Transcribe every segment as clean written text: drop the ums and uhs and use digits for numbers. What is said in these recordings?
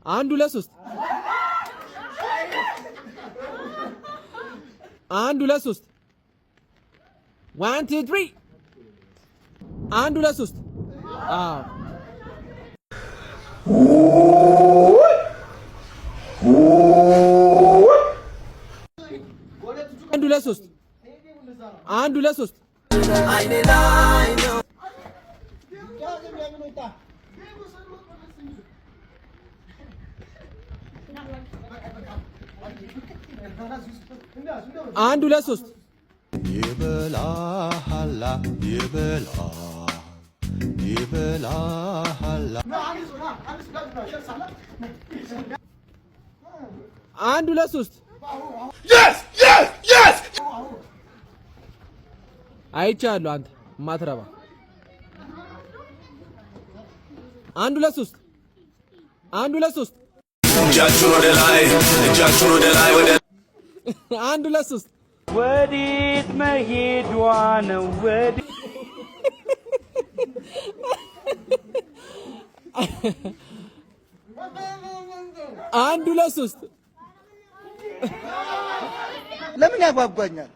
አንድ ሁለት ሶስት አንድ ሁለት ሶስት 1 2 3 አንድ ሁለት ሶስት አንድ ሁለት ሶስት አንድ ሁለት ሶስት አንድ ሁለት ሶስት ይበላሃላ ይበላሃላ አንድ ሁለት ሶስት አይቻለሁ አንተ ማትረባ አንድ ሁለት ሶስት አንድ ሁለት ሶስት እጃችሁን ወደ ላይ ወደ አንድ ሁለት ሶስት ወዴት መሄዷ ነው አንድ ሁለት ሶስት ለምን ያጓጓኛል?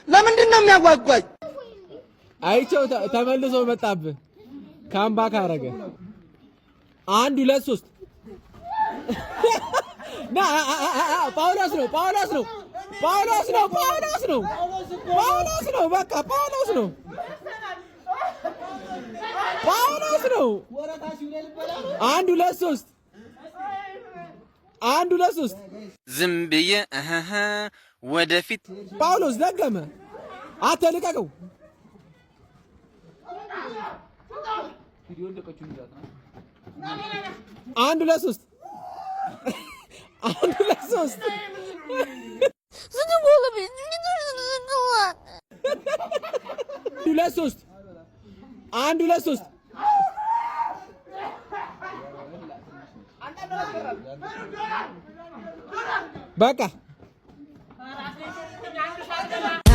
ለምንድን ነው የሚያጓጓኝ? አይቼው ተመልሶ መጣብህ ካምባክ አደረገ። አንድ ሁለት ሶስት ና ጳውሎስ ነው በቃ ጳውሎስ ነው አንድ ሁለት ሶስት አንድ ሁለት ሶስት ዝም ብዬ ወደፊት ጳውሎስ ደገመ። አትልቀቀው። አንድ ሁለት ሶስት አንድ ሁለት ሶስት ሁለት ሶስት አንድ ሁለት ሶስት በቃ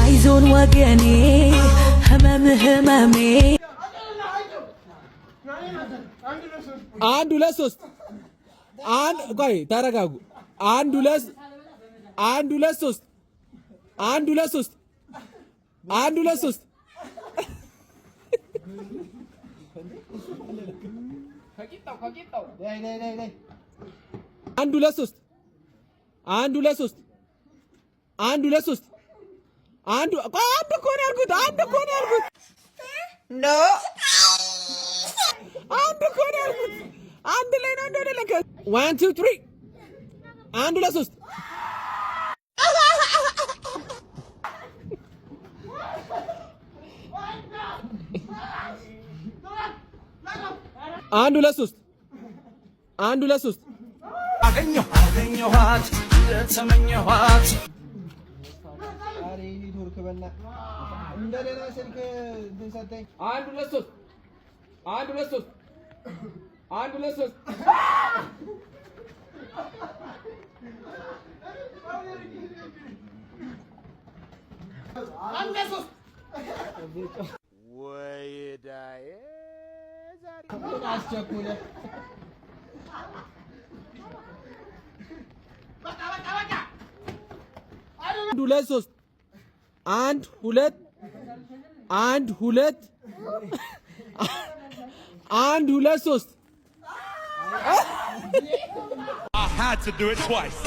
አይዞን ወገኔ ህመሜ አንድ ሁለት ሶስት አንድ ቆይ ተረጋጉ። አንድ ሁለት ሶስት አንድ ሁለት ሶስት አንድ ሁለት ሶስት አንድ ሁለት ሶስት አንድ ሁለት ሶስት አንድ ሁለት ሶስት አንድ እኮ ነው ያልኩት። አንድ እኮ ነው ያልኩት። ኖ አንድ እኮ ነው ያልኩት። አንድ ላይ ነው እንደሆነ ለከ 1 2 3 አንድ ሁለት ሶስት አንድ ሁለት ሶስት አንድ ሁለት ሶስት አገኘኋት ተመኘኋት። አሬ ኔትወርክ በላ እንደሌላ ስልክ እንሰጠኝ። አንድ ሁለት ሶስት አንድ ሁለት ሶስት አንድ ሁለት ሶስት አንድ ሶስት ወይ ዳዬ ዛሬ አስቸኩለ አንድ ሁለት ሶስት አንድ ሁለት አንድ ሁለት አንድ ሁለት ሶስት I had to do it twice